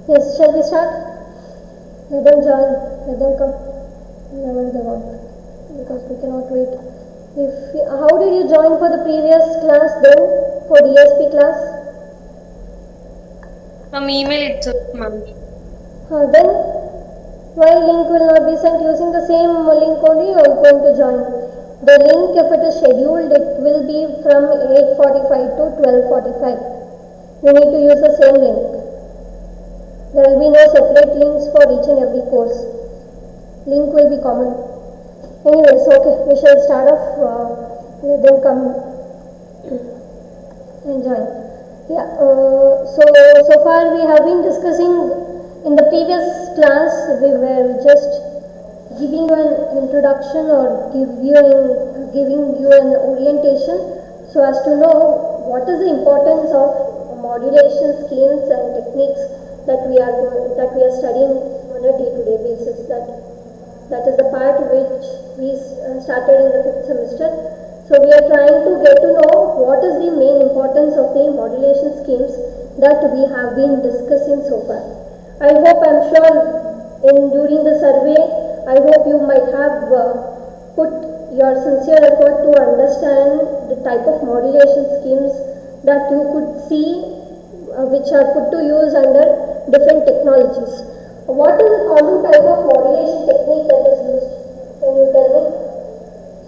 Yes, shall we start? Let them join, let them come whenever they want, because we cannot wait. How did you join for the previous class then, for DSP class? From email itself, ma'am. Then why link will not be sent using the same link only you are going to join? The link, if it is scheduled, it will be from 8:45 to 12:45. You need to use the same link. There will be no separate links for each and every course. Link will be common. Anyways, okay, we shall start off. Let them come and join. Yeah. So far we have been discussing. In the previous class, we were just giving you an introduction or giving you an orientation, so as to know what is the importance of modulation schemes and techniques that we are studying on a day-to-day basis. That is the part which we started in the 5th semester. So we are trying to get to know what is the main importance of the modulation schemes that we have been discussing so far. I hope, I'm sure, during the survey, I hope you might have put your sincere effort to understand the type of modulation schemes that you could see which are put to use under different technologies. What is the common type of modulation technique that is used? Can you tell me?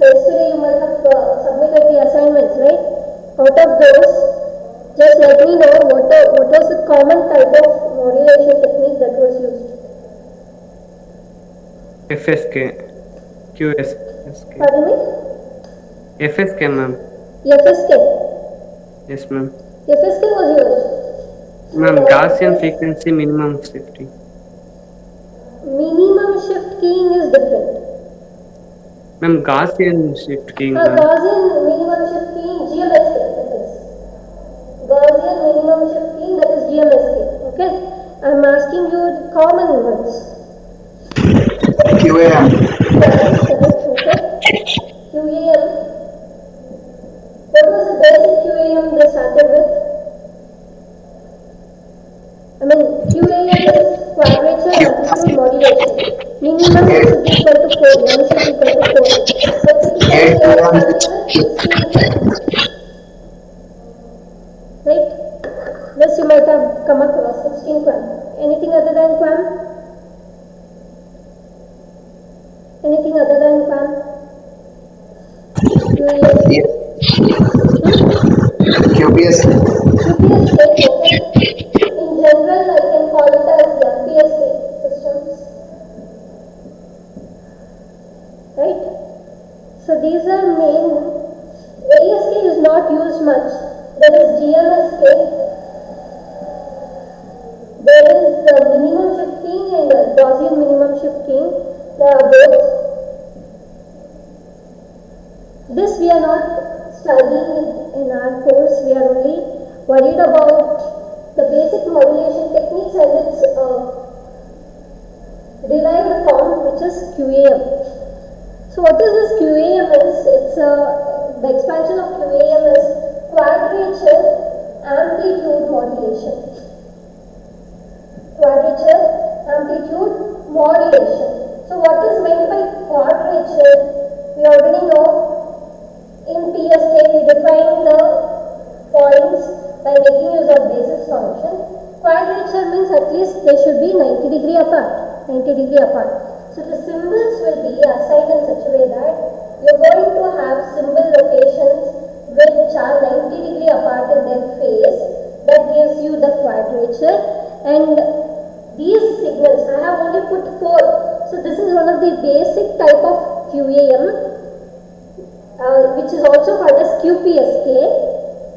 So yesterday you might have submitted the assignments, right? Out of those, just let me know what was the common type of modulation technique that was used. FSK, QSK. Pardon me? FSK, ma'am. FSK? Yes, ma'am. FSK was used. Ma'am, Gaussian frequency minimum shifting. Minimum shift keying is different. Ma'am, Gaussian shift keying. Gaussian minimum shift keying, GMSK, that is. Gaussian minimum shift keying, that is GMSK. Okay? I am asking you the common ones. QAM. Okay. QAM. What was the basic QAM they started with? I mean, QAM is quadrature amplitude modulation. Minimum should be equal to 4, n should be equal to 4. But typically they are starting with 16 quadrants. Right? This you might have come across, 16 QAM. Anything other than QAM? Anything other than QAM? QPS. QPS state, okay. In general, I can call it as MPS state systems. Right? So these are main. ASK is not used much. There is GMSK. There is the minimum shifting and Gaussian minimum shifting. There are both. This we are not studying in our course. We are only worried about the basic modulation techniques and its derived form, which is QAM. So what is this QAM is? It's the expansion of QAM is quadrature amplitude modulation. Quadrature amplitude modulation. So what is meant by quadrature? We already know in PSK we define the points by making use of basis function. Quadrature means at least they should be 90 degree apart. 90 degree apart. So the symbols will be assigned in such a way that you are going to have symbol locations which are 90 degree apart in their phase. That gives you the quadrature, and these signals, I have only put 4. So this is one of the basic type of QAM, which is also called as QPSK.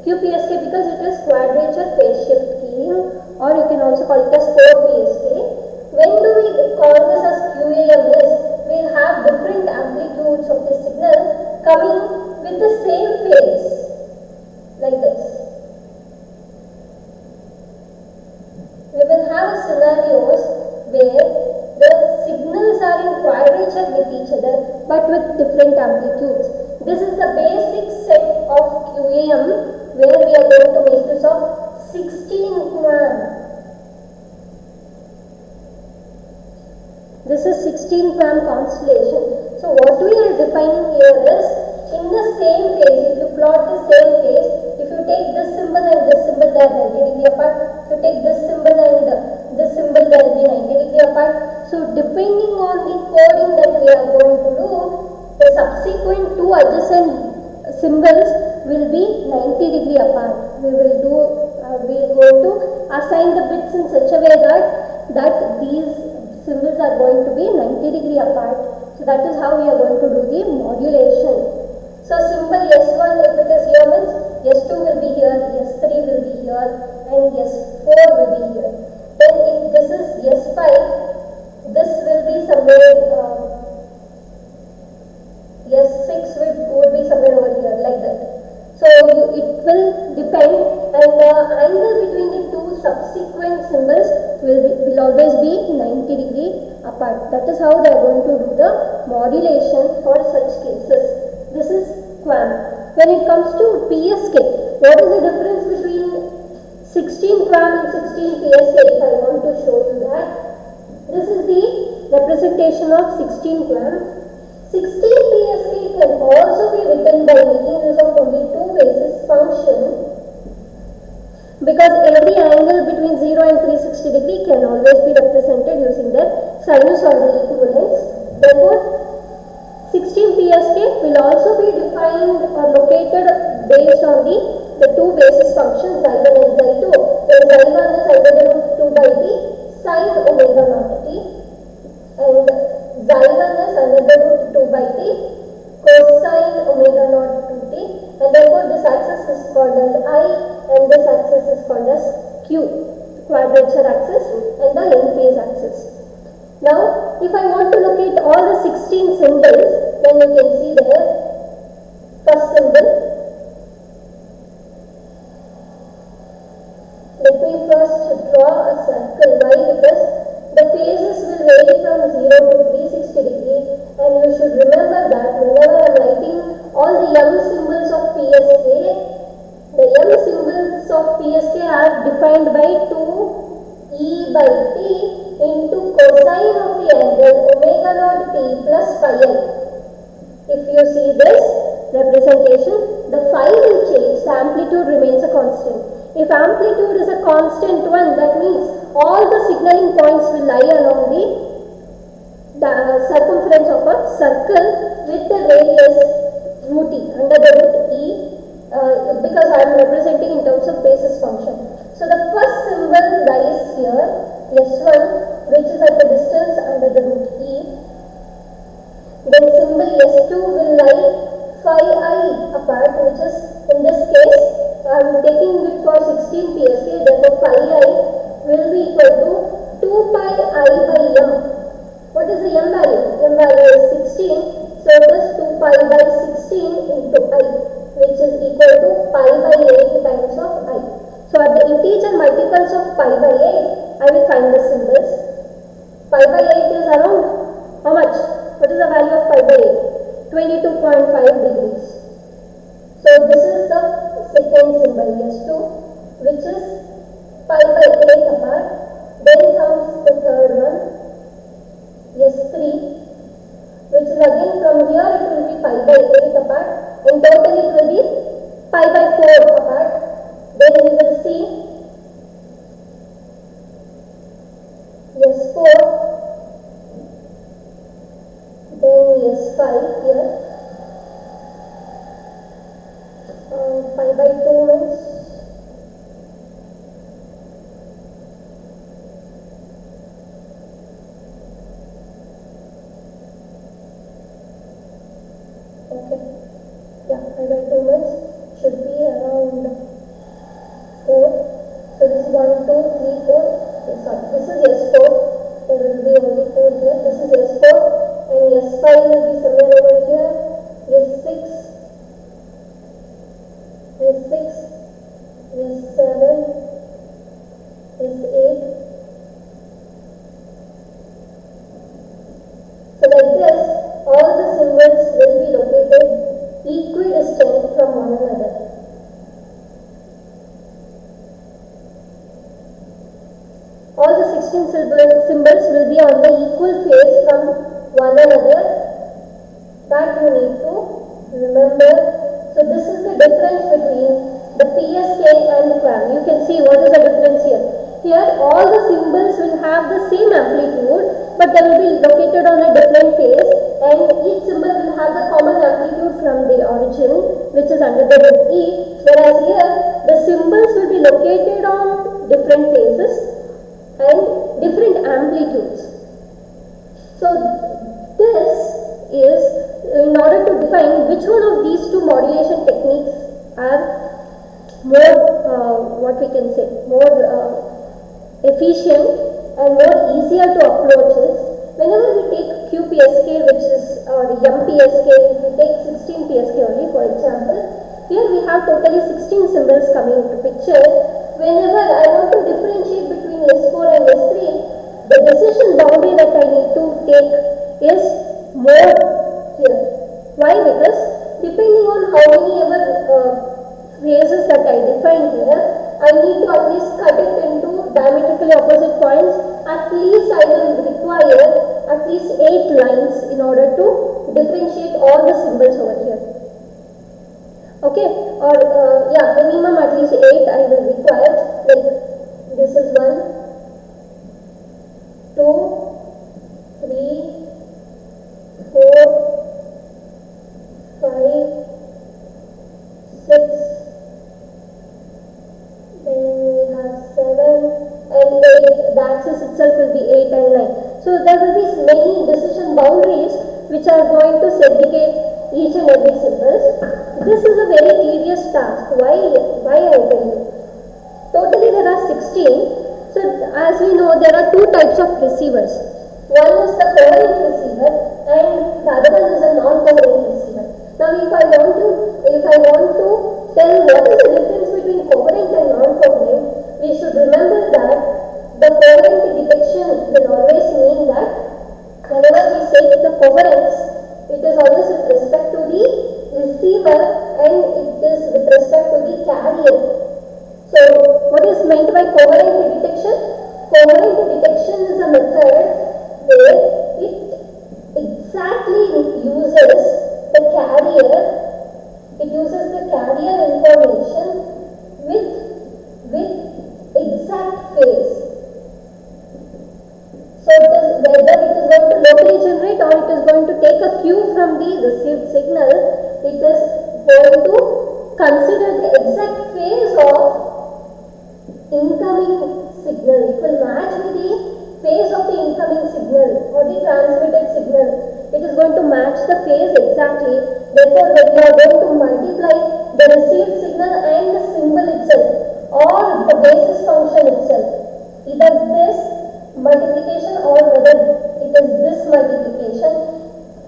QPSK because it is quadrature phase shift keying, or you can also call it as 4PSK. When do we call this as QAM is, we have different amplitudes of the signal coming with the same phase, like this. We will have scenarios where the signals are in quadrature with each other but with different amplitudes. This is the basic set of QAM where we are going to make use of 16 QAM. This is 16 QAM constellation. So what we are defining here is, in the same phase, if you plot the same phase, if you take this symbol and this symbol, they are 90 degree apart. If you take this symbol and this symbol, they will be 90 degree apart. So depending on the coding that we are going to do, the subsequent two adjacent symbols will be 90 degree apart. We are going to assign the bits in such a way that these symbols are going to be 90 degree apart. So that is how we are going to do the modulation. So symbol S1, if it is here, means S2 will be here, S3 will be here, and S4 will be here. Then if this is S5, this will be somewhere, S6 would be somewhere over here, like that. So it will depend, and the angle between the two subsequent symbols will always be 90 degree apart. That is how they are going to do the modulation for such cases. This is QAM. When it comes to PSK, what is the difference between 16 QAM and 16 PSK? If I want to show you that, this is the representation of 16 QAM. 16 PSK can also be written by making use of only two basis function, because every angle between 0 and 360 degree can always be represented using the sinusoidal equivalence. Therefore, 16 PSK will also be defined or located based on the two basis functions xi1 and xi2. Where xi1 is either the root 2 by t sine omega naught t, and xi1 is another root 2 by t cosine omega naught 2t, and therefore this axis is called as I and this axis is called as Q, quadrature axis, and the end phase axis. Now, if I want to locate all the 16 symbols, then you can see there, first symbol. Let me first draw a circle. Why? Because the phases will vary from 0 to 360 degree, and you should remember that whenever I am writing all the M symbols of PSK, the M symbols of PSK are defined by 2E by T into cosine of the angle omega naught T plus phi I. If you see this representation, the phi will change, the amplitude remains a constant. If amplitude is a constant one, that means all the signaling points will lie along the circumference of a circle with the radius root e, under the root e, because I am representing in terms of basis function. So the first symbol lies here, S1, which is at the distance under the root e. Then symbol S2 will lie phi I apart, which is in this case, I am taking it for 16 PSK, therefore phi I will be equal to 2 pi I by m. What is the m value? M value is 16, so it is 2 pi by 16 into I, which is equal to pi by 8 times of I. So at the integer multiples of pi by 8, I will find the symbols. Pi by 8 is around how much? What is the value of pi by 8? 22.5 degrees. So this is the second symbol, S2, which is pi by 8 apart. Then comes the third one, S3, which is again from here it will be pi by 8 apart. In total it will be pi by 4 apart. Then we will see S4, then S5 here, pi by 2 means pi by 2 means should be around 4. So this is 1, 2, 3, 4. Okay, sorry, this is S4. There will be only 4 here. This is S4, and S5 will be somewhere over here. S6, S6, S7, S8. So like this, all the symbols will be located equidistant from one another. All the 16 symbols will be on the equal phase from one another. That you need to remember. So this is the difference between the PSK and QAM. You can see what is the difference here. Here all the symbols will have the same amplitude, but they will be located on a different phase, and each symbol will have the common amplitude from the origin, which is under the root E, whereas here the symbols will be located on different phases and different amplitudes. So this is in order to define which one of these two modulation techniques are more efficient and more easier to approach is whenever we take QPSK, which is or MPSK, if we take 16 PSK only for example, here we have totally 16 symbols coming into picture. Whenever I want to differentiate between S4 and S3, the decision boundary that I need to take is more here. Why? Because depending on how many ever phases that I define here, I need to at least cut it into diametrically opposite points. At least I will require at least 8 lines in order to differentiate all the symbols over here. Okay, or minimum at least 8 I will require. Like this is 1, 2, 3, 4, 5, 6, then we have 7 and 8. The axis itself will be 8 and 9. So there will be many decision boundaries which are going to segregate each and every symbols. This is a very tedious task. Why I tell you? Totally there are 16. So as we know, there are two types of receivers. One is the coherent receiver and the other one is a non-coherent receiver. Now if I want to tell what is the difference between coherent and non-coherent, we should remember that the coherent detection will always mean that whenever we say the coherence, it is always with respect to the receiver and it is with respect to the carrier. So what is meant by coherent detection? Coherent detection is a method where it exactly uses the carrier information with exact phase. So whether it is going to locally generate or it is going to take a cue from the received signal, it is going to consider the exact phase of incoming signal. It will match with the phase of the incoming signal or the transmitted signal. It is going to match the phase exactly. Therefore, when you are going to multiply the received signal and the symbol itself or the basis function itself, either this multiplication or whether it is this multiplication,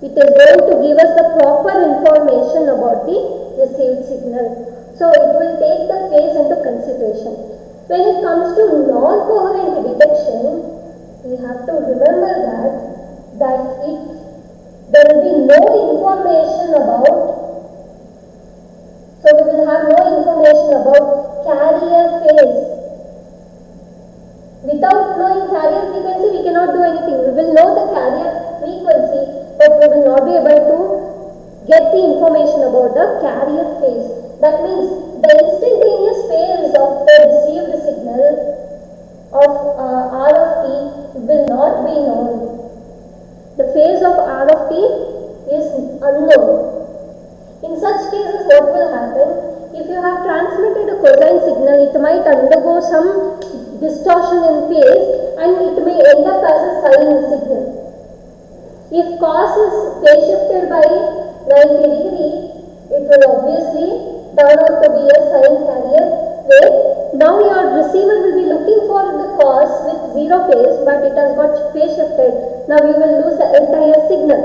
it is going to give us the proper information about the received signal. So it will take the phase into consideration. When it comes to non-coherent detection, we have to remember that there will be no information about, so we will have no information about carrier phase. Without knowing carrier frequency, we cannot do anything. We will know the carrier frequency, but we will not be able to get the information about the carrier phase. That means the instantaneous phase of the received signal of R of t will not be known. The phase of R of t is unknown. In such cases, what will happen? If you have transmitted a cosine signal, it might undergo some distortion in phase and it may end up as a sine signal. If cos is phase shifted by 90 degree, it will obviously turn out to be a sine carrier where now your receiver will be looking for the cos with 0 phase, but it has got phase shifted. Now you will lose the entire signal.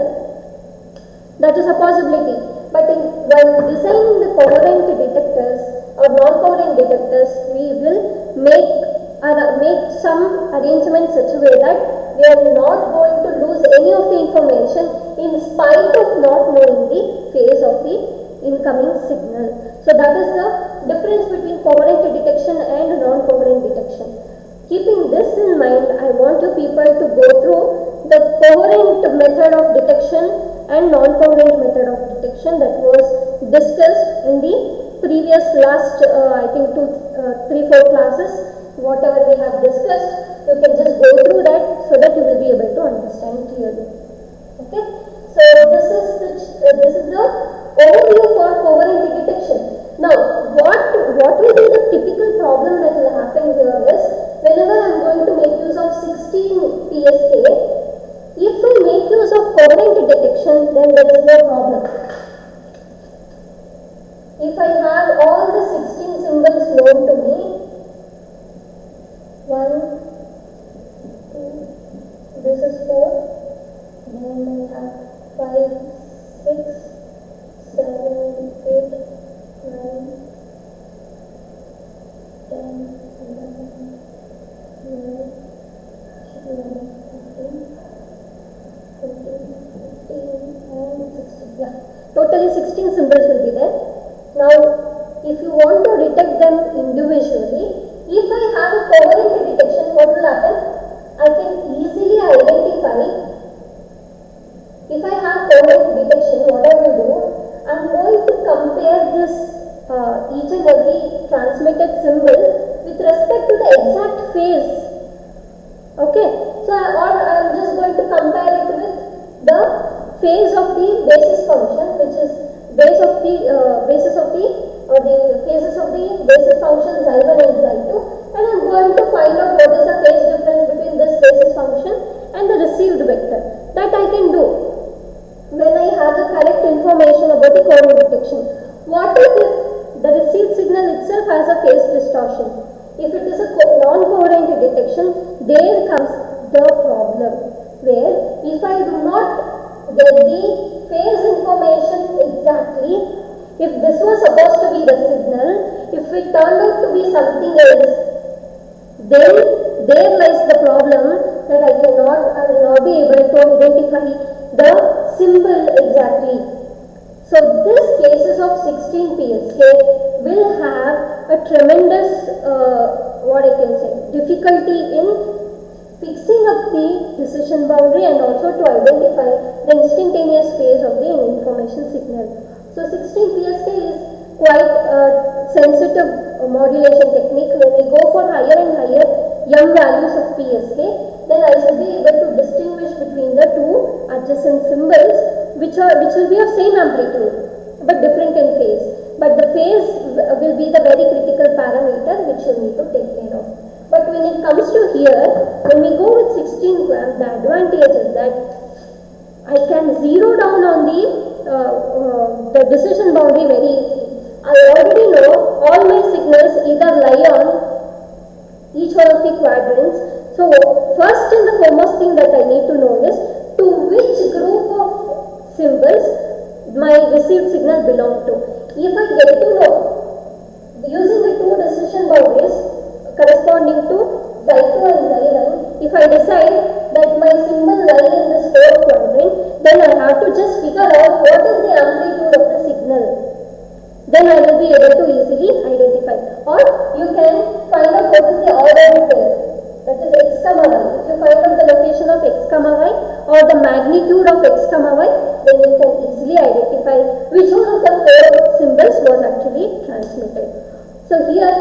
That is a possibility. But while designing the coherent detectors or non-coherent detectors, we will make some arrangement such a way that we are not going to lose any of the information in spite of not knowing the phase of the incoming signal. So that is the difference between coherent detection and non-coherent detection. Keeping this in mind, I want people to go through the coherent method of detection and non-coherent method of detection that was discussed in the previous last I think 3-4 classes. Whatever we have discussed, you can just go through that so that you will be able to understand clearly. Okay, so this is the overview for coherent detection. Now, what will be the typical problem that will happen here is, whenever I am going to make use of 16 PSK, if I make use of coherent detection, then there is no problem. If I have all the 16 symbols known to me, 1, 2, this is 4, then I have 5, 6, 7, 8, 9, 10, 11, 12, 13, 14, 15, and 16. Yeah, totally 16 symbols will be there. Now, if you want to detect them individually, if I have a coherent detection, what will happen? I can easily identify. If I have coherent detection, what I will do, I am going to compare this each and every transmitted symbol with respect to the exact phase. Okay, so or I am just going to compare it with the phase of the basis function, which is basis of the phases of the basis functions xi1 and xi2, and I am going to find out what is the phase difference between this basis function and the received vector. That I can do when I have the correct information about the coherent detection. What if the received signal itself has a phase distortion? If it is a non-coherent detection, there comes the problem, where if I do not get the phase information exactly, if this was supposed to be the signal, if it turned out to be something else, then there lies the problem that I will not be able to identify the symbol exactly. So these cases of 16 PSK will have a tremendous difficulty in fixing up the decision boundary and also to identify the instantaneous phase of the information signal. So 16 PSK is quite a sensitive modulation technique. When we go for higher and higher m values of PSK, then I should be able to distinguish between the two adjacent symbols which will be of same amplitude but different in phase. But the phase will be the very critical parameter which you need to take care of. But when it comes to here, when we go with 16 gram, the advantage is that I can zero down on the decision boundary very easily. I already know all my signals either lie on each one of the quadrants. So first and the foremost thing that I need to know is to which group of symbols my received signal belong to. If I get to know using the two decision boundaries corresponding to xi2 and xi1, if I decide that my symbol lies in this fourth quadrant, then I have to just figure out what is the amplitude of the signal. Then I will be able to easily identify. Or you can find out what is the ordered pair, that is x comma y. If you find out the location of x comma y or the magnitude of x comma y, then you can easily identify which one of the four symbols was actually transmitted. So here,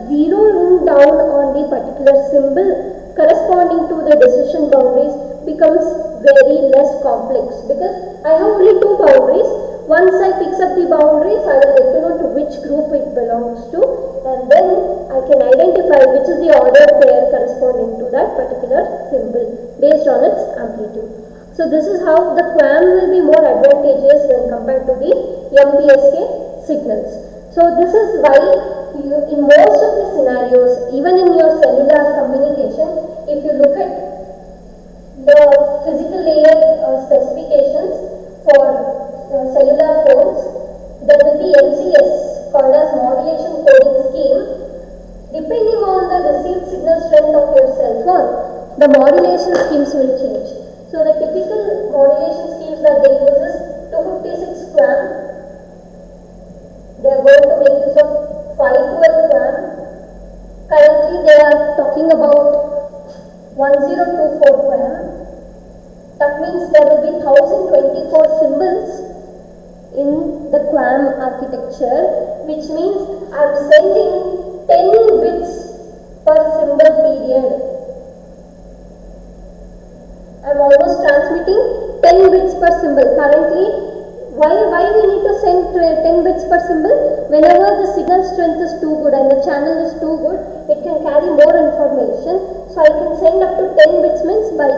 zeroing down on the particular symbol corresponding to the decision boundaries becomes very less complex, because I have only two boundaries. Once I fix up the boundaries, I will get to know to which group it belongs to, and then I can identify which is the ordered pair corresponding to that particular symbol based on its amplitude. So this is how the QAM will be more advantageous when compared to the MPSK signals. So this is why in most of the scenarios, even in your cellular communication, if you look at the physical layer specifications for cellular phones, there will be MCS called as modulation coding scheme. Depending on the received signal strength of your cell phone, the modulation schemes will change. So the typical modulation schemes that they use is 256 QAM. They are going to make use of 512 QAM. Currently they are talking about 1 1024 QAM. That means there will be 1024 symbols in the QAM architecture, which means I am sending 10 bits per symbol period. I am almost transmitting 10 bits per symbol. Currently, why we need to send 10 bits per symbol? Whenever the signal strength is too good and the channel is too good, it can carry more information. So I can send up to 10 bits, means by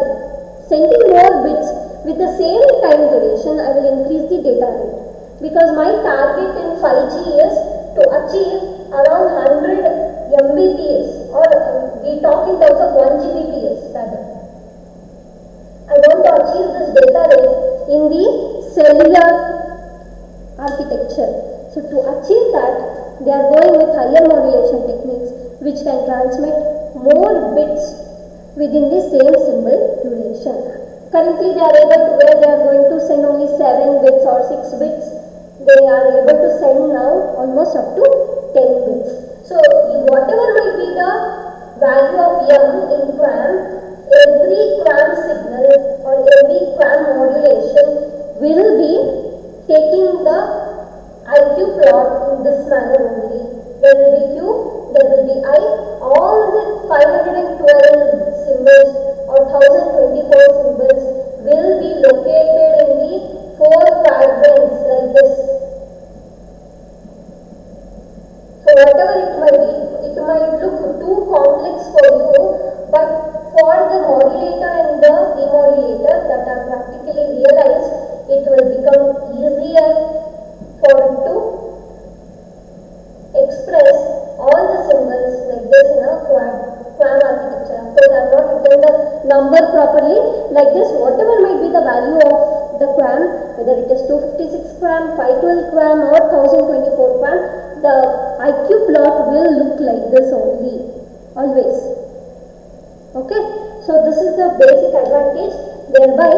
sending more bits with the same time duration, I will increase the data rate. Because my target in 5G is to achieve around 100 Mbps, or we talk in terms of 1 Gbps rather. I want to achieve this data rate in the cellular architecture. So to achieve that, they are going with higher modulation techniques which can transmit more bits within the same symbol duration. Currently they are able to, where they are going to send only 7 bits or 6 bits, they are able to send now almost up to 10 bits. So whatever might be the value of M in QAM, every QAM signal or every QAM modulation will be taking the IQ plot in this manner only. There will be Q, there will be I, all the 512 symbols or 1024 symbols will be located in the 4 quadrants like this. So whatever it might be, it might look too complex for you, but for the modulator and the demodulator that are practically realized, it will become easier for it to express all the symbols like this in a QAM architecture. Of course, I have not written the number properly. Like this, whatever might be the value of the QAM, whether it is 256 QAM, 512 QAM or 1024 QAM, the IQ plot will look like this only, always. Okay, so this is the basic advantage. Thereby,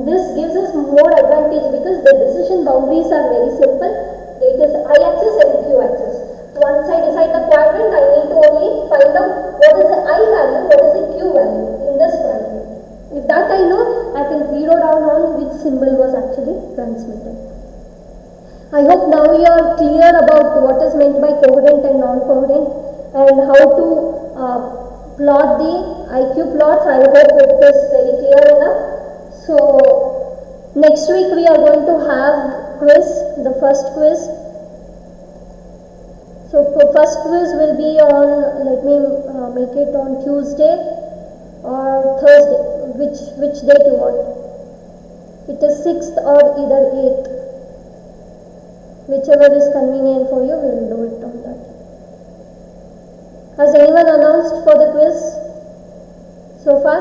this gives us more advantage because the decision boundaries are very simple. It is I-axis and Q-axis. Once I decide the quadrant, I need to only find out what is the I value, what is the Q value in this quadrant. If that I know, I can zero down on which symbol was actually transmitted. I hope now you are clear about what is meant by coherent and non-coherent and how to plot the IQ plots. I hope it is very clear enough. So next week we are going to have quiz, the first quiz. So first quiz will be on, let me make it on Tuesday or Thursday, which date you want. It is 6th or either 8th. Whichever is convenient for you, we will do it on that. Has anyone announced for the quiz so far?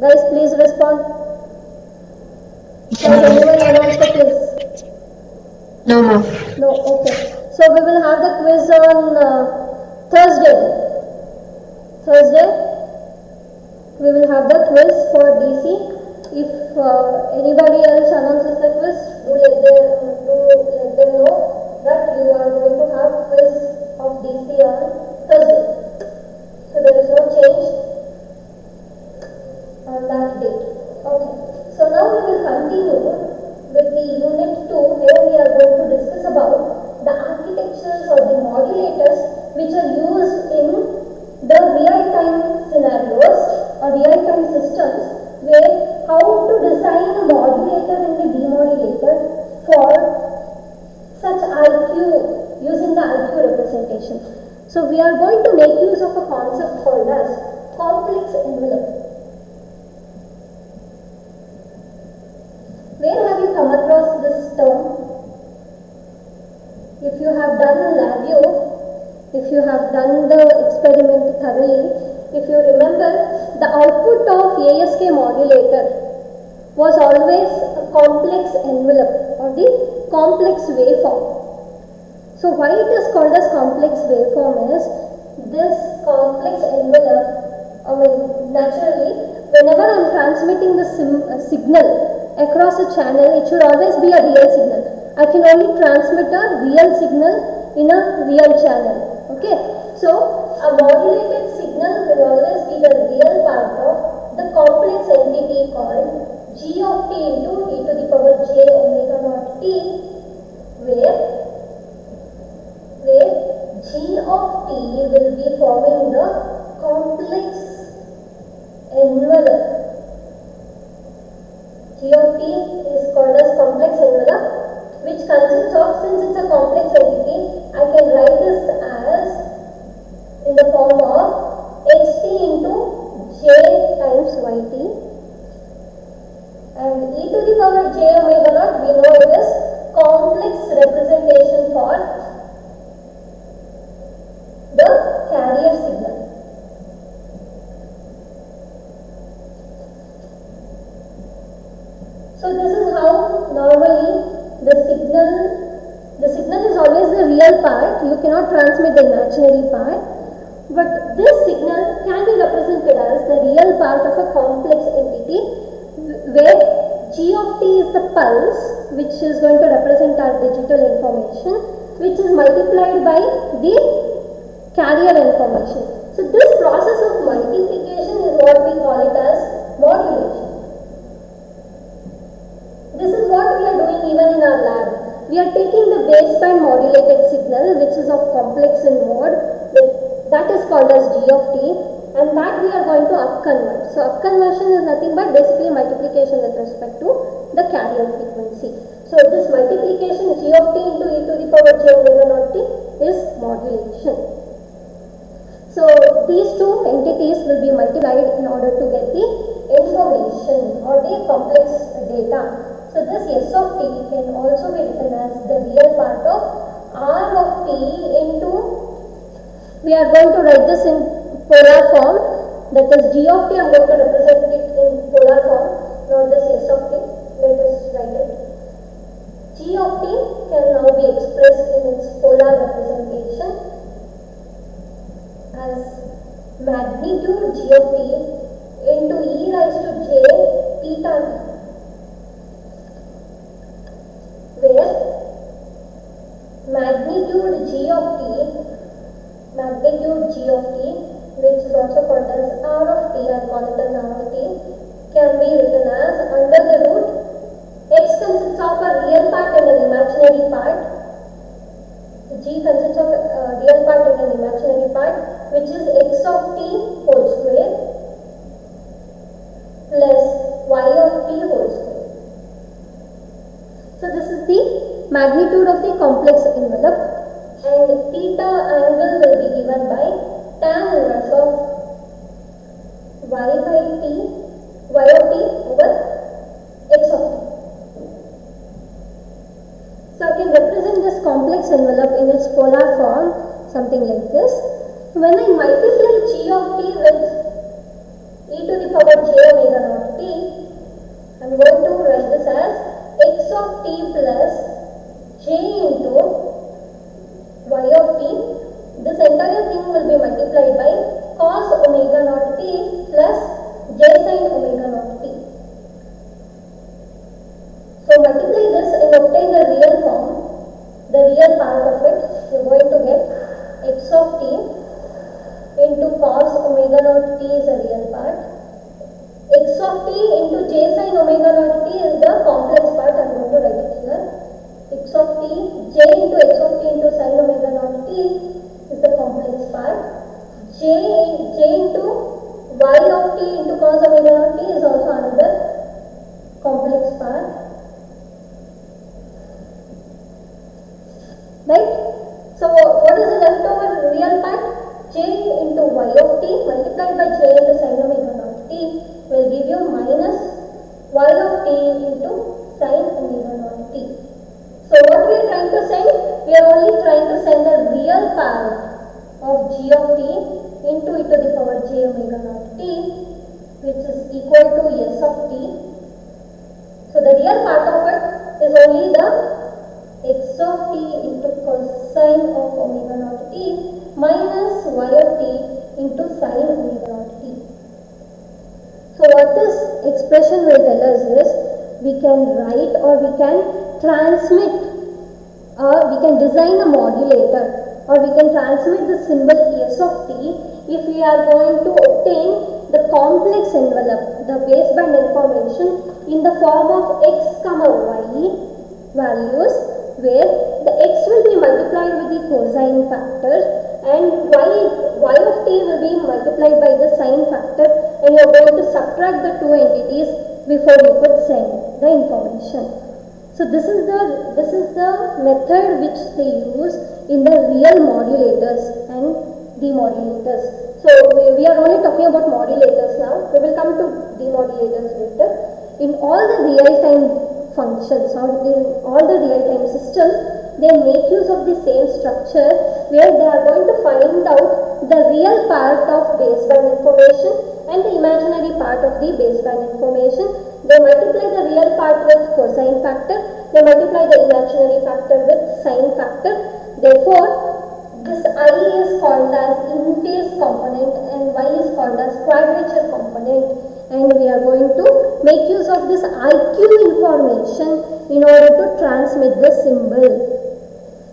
Guys, please respond. Has anyone announced the quiz? No, ma'am. No, okay. So we will have the quiz on Thursday. Thursday, we will have the quiz for DC. If anybody else announces the quiz, do let them know that you are going to have quiz of DC on Thursday. So there is no change on that date. Okay. So now we will continue with the unit 2, where we are going to discuss about the architectures or the modulators which are used in the real-time scenarios or real-time systems, where how to design a modulator and a demodulator for such IQ, using the IQ representation. So we are going to make use of a concept called as complex envelope. Where have you come across this term? If you have done a labio, if you have done the experiment thoroughly, if you remember, the output of ASK modulator was always a complex envelope or the complex waveform. So why it is called as complex waveform is, this complex envelope, naturally, whenever I am transmitting the signal across a channel, it should always be a real signal. I can only transmit a real signal in a real channel. Okay, so a modulated signal will always be the real part of the complex entity called g of t into e to the power j omega naught t, where g of t will be forming the complex envelope. G of t is called as complex envelope, which consists of, since it's a complex entity, I can write this as in the form of xt into j times yt, and e to the power j omega naught, we know it is complex representation for the carrier signal. So this is how normally the signal is always the real part. You cannot transmit the imaginary part, but this signal can be represented as the real part of a complex entity, where g of t is the pulse, which is going to represent our digital information, which is multiplied by the carrier information. So this process of multiplication is what we call it as modulation. This is what we are doing even in our lab. We are taking the baseband modulated signal, which is of complex in mode, that is called as g of t, and that we are going to upconvert. So upconversion is nothing but basically multiplication with respect to the carrier frequency. So this multiplication g of t into e to the power j omega naught t is modulation. So these two entities will be multiplied in order to get the information or the complex data. So this S of t can also be written as the real part of R of t into, we are going to write this in polar form, that is g of t, I am going to represent it in polar form, not this S of t, let us write it. G of t can now be expressed in its polar representation as magnitude g of t into e raised to j theta t, where magnitude g of t, which is also called as r of t, I call it as r of t, can be written as under the root, x consists of a real part and an imaginary part, g consists of a real part and an imaginary part, which is x of t whole square plus y of t whole square. So this is the magnitude of the complex envelope, and theta angle will be given by tan inverse of y by t, y of t over x of t. So I can represent this complex envelope in its polar form something like this. When I multiply g of t with e to the power j omega naught t, I am going to write this as x of t plus j into y of t. This entire thing will be multiplied by cos omega naught t plus j sin omega naught t. So multiply this and obtain the real form, the real part of it. You are going to get x of t into cos omega naught t is a real part. X of t into j sin omega naught t is the complex part. I am going to write it here. X of t, j into x of t into sin omega naught t is the complex part. J into y of t into cos omega naught t is also another complex part. Right? So what is the leftover real part? J into y of t multiplied by j into sin omega naught t will give you minus y of t into sin omega naught t. So what we are trying to send? We are only trying to send the real part of g of t into e to the power j omega naught t, which is equal to s of t. So the real part of it is only the x of t into cosine of omega naught t minus y of t into sin omega naught t. So what this expression will tell us is, we can write or we can transmit we can design a modulator or we can transmit the symbol S of t if we are going to obtain the complex envelope, the baseband information in the form of x comma y values, where the x will be multiplied with the cosine factor and y of t will be multiplied by the sine factor, and you are going to subtract the two entities before you could send the information. So this is the method which they use in the real modulators and demodulators. So we are only talking about modulators now. We will come to demodulators later. In all the real-time functions or in all the real-time systems, they make use of the same structure where they are going to find out the real part of baseband information and the imaginary part of the baseband information. They multiply the real part with cosine factor, they multiply the imaginary factor with sine factor. Therefore, this I is called as in-phase component and Y is called as quadrature component, and we are going to make use of this IQ information in order to transmit the symbol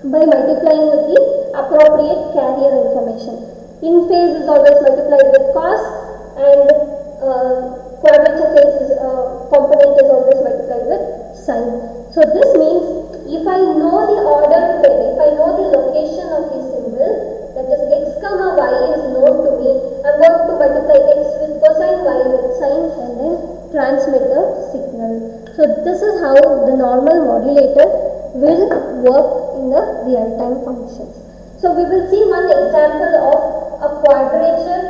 by multiplying with the appropriate carrier information. In phase is always multiplied with cos and quadrature phase is, component is always multiplied with sine. So this means if I know the order, if I know the location of the symbol, that is x comma y is known to me, I am going to multiply x with cosine, y with sine and then transmit the signal. So this is how the normal modulator will work in the real-time functions. So we will see one example of a quadrature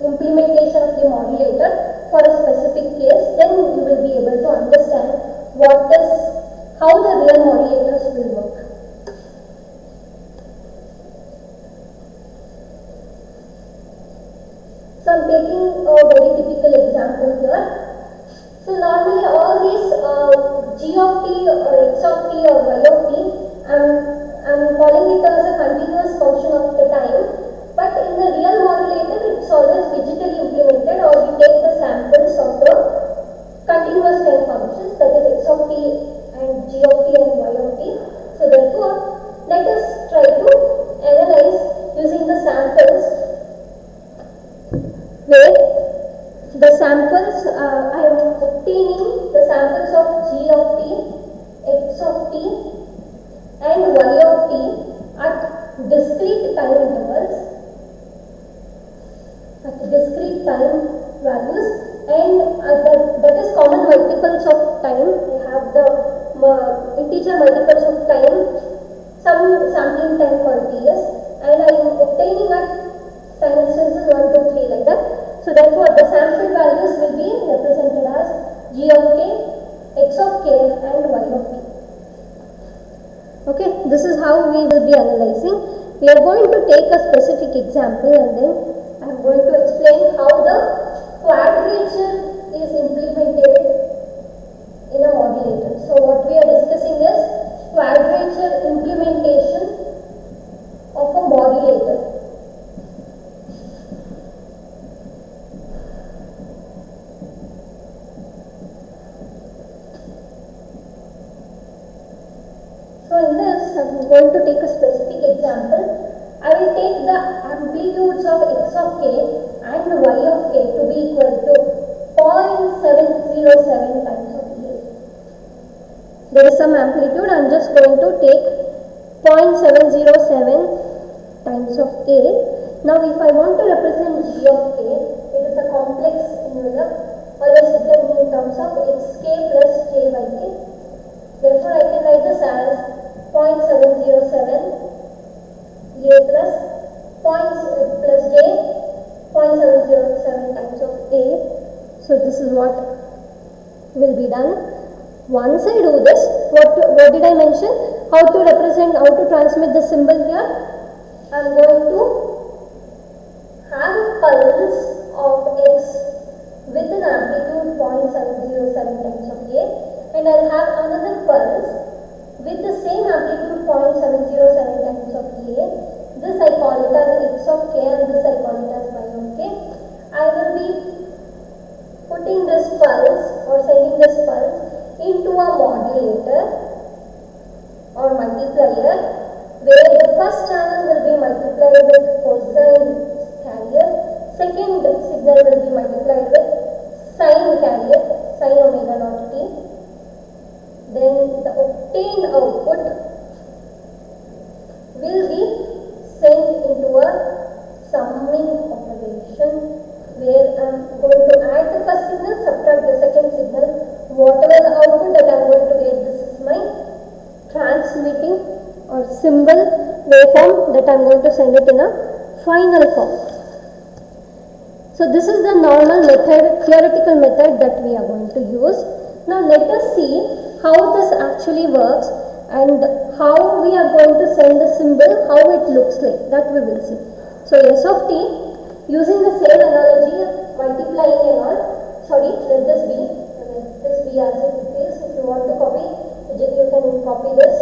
implementation of the modulator for a specific case, then you will be able to understand how the real modulators will work. So I am taking a very typical example here. So normally all these g of t or x of t or y of t, I am calling it as a continuous function of the time, but in the real modulator it's always digitally implemented, or we take the samples of the continuous time functions, that is x of t and g of t and y of t. So therefore, let us try to analyze using the samples, where the samples I am obtaining the samples of g of t, x of t and y of t at discrete time intervals, at discrete time values, and that is common multiples of time. We have the integer multiples of time, some sampling time continuous, and I am obtaining at time instances 1, 2, 3 like that. So therefore, the sample values will be represented as g of k, x of k and y of t. Okay, this is how we will be analyzing. We are going to take a specific example and then I am going to explain how the quadrature is implemented in a modulator. So what we are discussing is quadrature implementation of a modulator. So in this, I am going to take a specific example. I will take the amplitudes of x of k and y of k to be equal to 0.707 times of a. There is some amplitude, I am just going to take 0.707 times of a. Now if I want to represent g of k, it is a complex envelope, always written in terms of xk plus j by k. Therefore, I can write this as 0.707 a plus j 0.707 times of a. So this is what will be done. Once I do this, what did I mention? How to transmit the symbol here? I am going to have a pulse of x with an amplitude 0.707 times of a, and I will have another pulse with the same amplitude 0.707 times of a. This I call it as x of k and this I call it as y of k. I will be putting this pulse or sending this pulse into a modulator or multiplier first channel will be multiplied with cosine carrier, second signal will be multiplied with sine carrier, sine omega naught t. Then the obtained output will be sent into a summing operation where I am going to add the first signal, subtract the second signal. Whatever the output that I am going to get, this is my transmitting or symbol waveform that I am going to send it in a final form. So this is the normal method, theoretical method that we are going to use. Now let us see how this actually works and how we are going to send the symbol, how it looks like, that we will see. So S of t, using the same analogy of multiplying and all, sorry, let this be as it is. If you want to copy, you can copy this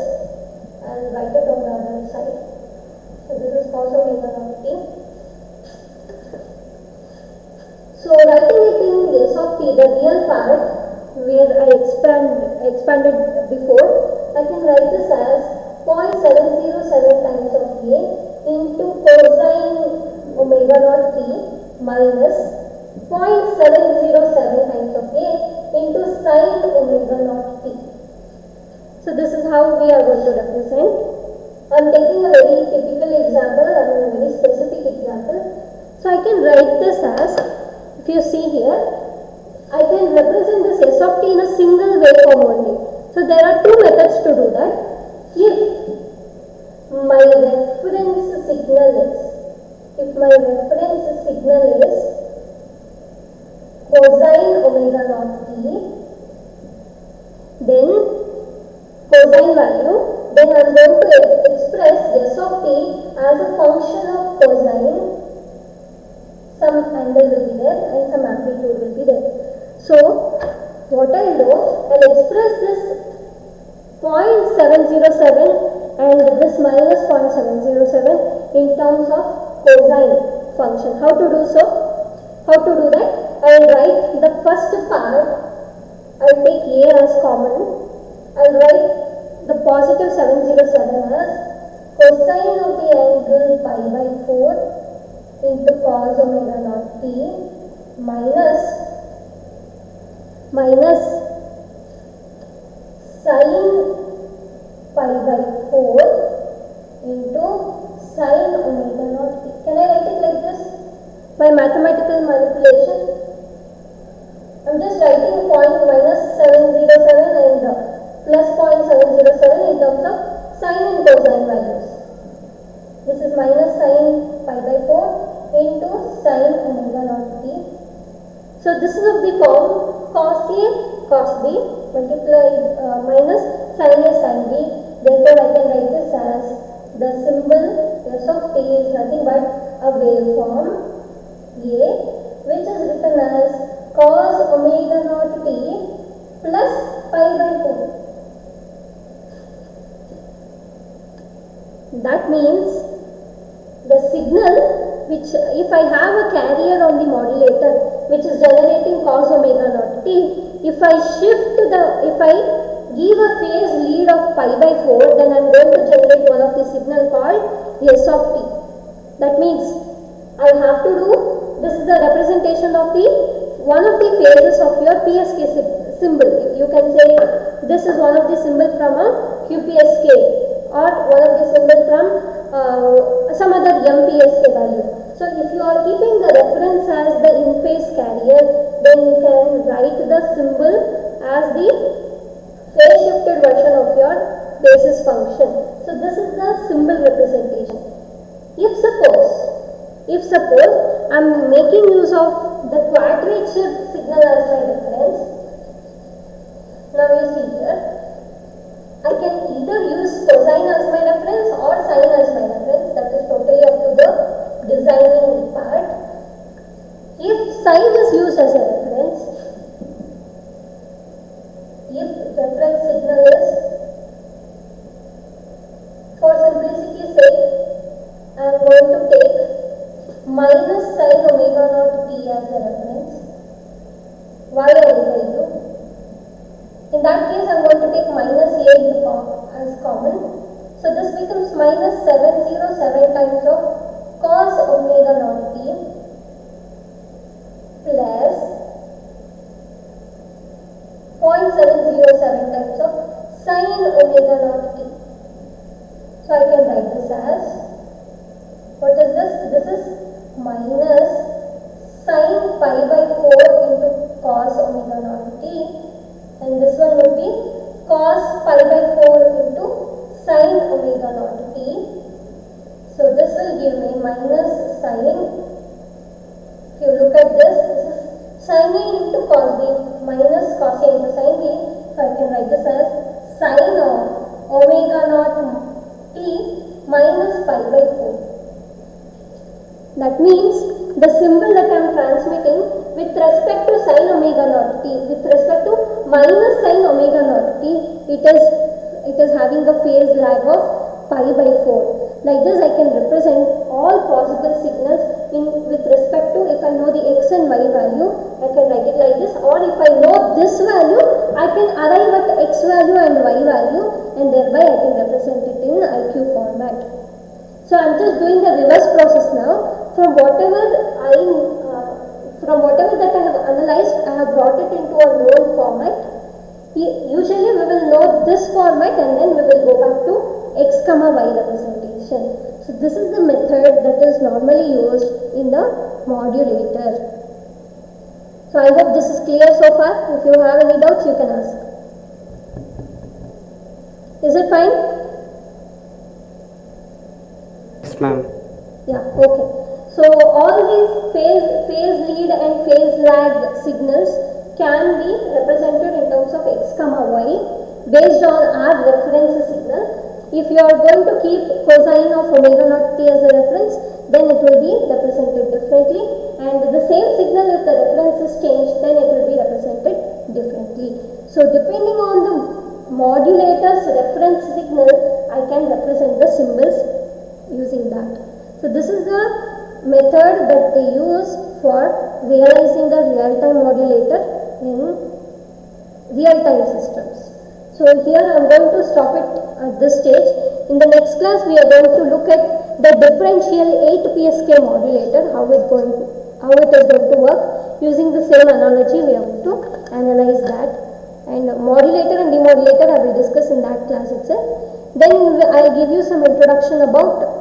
and write it on the other side. So this is cos omega naught t. So writing it in S of t, the real part where I expanded before, I can write this as 0.707 times of A into cosine omega naught t minus 0.707 times of A into sine omega naught t. So this is how we are going to represent. I am taking a very typical example, I mean a very specific example. So I can write this as, if you see here, I can represent this S of t in a single waveform only. So there are two methods to do that. If my reference signal is cosine omega naught t, then cosine value, then I am going to express S of t as a function of cosine. Some angle will be there and some amplitude will be there. So what I do, I will express this 0.707 and this minus 0.707 in terms of cosine function. How to do so? How to do that? I will write the first part, I will take A as common. I will write the positive 707 as cosine of the angle pi by 4 into cos omega naught t minus sine pi by 4 into sine omega naught t. Can I write it like this? By mathematical manipulation, I am just writing point minus 707 and plus 0.707 in terms of sine and cosine values. This is minus sine pi by 4 into sine omega naught t. So this is of the form cos A cos B multiplied minus sin A sin B. Therefore I can write this as the symbol S of t is nothing but a waveform A, which is written as cos omega naught t plus pi by 4. That means the signal, which if I have a carrier on the modulator which is generating cos omega naught t, if I give a phase lead of pi by 4, then I am going to generate one of the signal called S of t. That means I have to do, this is the representation of the one of the phases of your PSK symbol. You can say this is one of the symbol from a QPSK or one of the symbol from some other MPSK value. So if you are keeping the reference as the in-phase carrier, then you can write the symbol as the phase shifted version of your basis function. So this is the symbol representation. If suppose I am making use of the quadrature signal as my reference, now you see here, I can either use cosine as my reference or sine as my reference. That is totally up to the designing part. If sine is used as a reference, if reference signal is, for simplicity's sake, I am going to take minus sine omega naught t as a reference. Why I will tell you. In that case, I am going to take minus a as common. So So this becomes minus 707 times of cos omega naught t plus 0.707 times of sin omega naught t. So I can write this as, what is this? This is minus sin pi by 4 into cos omega naught t, and this one would be cos pi by 4 into sin omega naught t. So this will give me minus sin, if you look at this is sin A into cos B minus cos A into sin B. So I can write this as sin of omega naught t minus pi by 4. That means the symbol that I am transmitting with respect to sin omega naught t, with respect to minus sin omega naught t, it is having a phase lag of pi by 4. Like this I can represent all possible signals with respect to, if I know the x and y value, I can write it like this, or if I know this value, I can arrive at x value and y value, and thereby I can represent it in IQ format. So I am just doing the reverse process now. From whatever that I have analyzed, I have brought it into a known format. Usually we will know this format and then we will go back to x comma y representation. So this is the method that is normally used in the modulator. So I hope this is clear so far. If you have any doubts, you can ask. Is it fine? Yes, ma'am. Yeah, okay. So all these phase lead and phase lag signals can be represented in terms of x comma y based on our reference signal. If you are going to keep cosine of omega naught t as a reference, then it will be represented differently, and the same signal, if the reference is changed, then it will be represented differently. So depending on the modulator's reference signal, I can represent the symbols using that. So this is the method that they use for realizing a real-time modulator in real-time systems. So here I am going to stop it at this stage. In the next class we are going to look at the differential 8 PSK modulator, how it is going to work. Using the same analogy we are going to analyze that, and modulator and demodulator I will discuss in that class itself. Then I will give you some introduction about,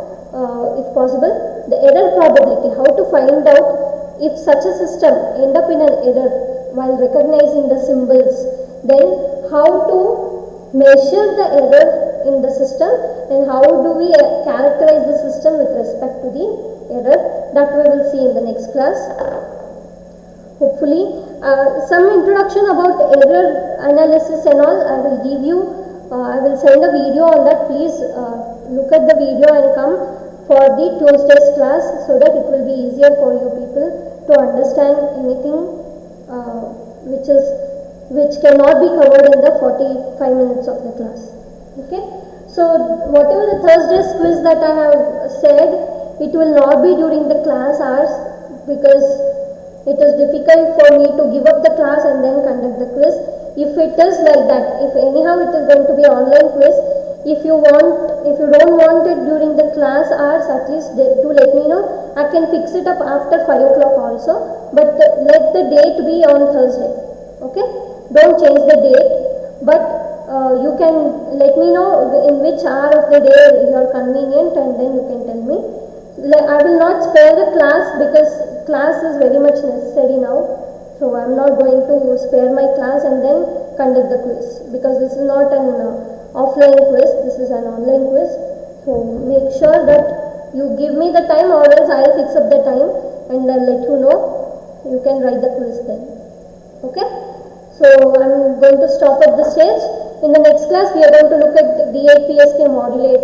if possible, the error probability, how to find out if such a system end up in an error while recognizing the symbols, then how to measure the error in the system, and how do we characterize the system with respect to the error. That we will see in the next class. Hopefully some introduction about error analysis and all I will give you. I will send a video on that. Please look at the video and come for the Tuesday's class, so that it will be easier for you people to understand anything which cannot be covered in the 45 minutes of the class. Okay. So whatever the Thursday's quiz that I have said, it will not be during the class hours, because it is difficult for me to give up the class and then conduct the quiz. If it is like that, if anyhow it is going to be online quiz, if you don't want it during the class hours, at least do let me know. I can fix it up after 5 o'clock also, but let the date be on Thursday. Okay, don't change the date, but you can let me know in which hour of the day you are convenient, and then you can tell me. I will not spare the class, because class is very much necessary now, so I am not going to spare my class and then conduct the quiz, because this is not an offline quiz, this is an online quiz. So make sure that you give me the time, or else I will fix up the time and I'll let you know. You can write the quiz then. Okay. So I am going to stop at this stage. In the next class we are going to look at D8 PSK modulator.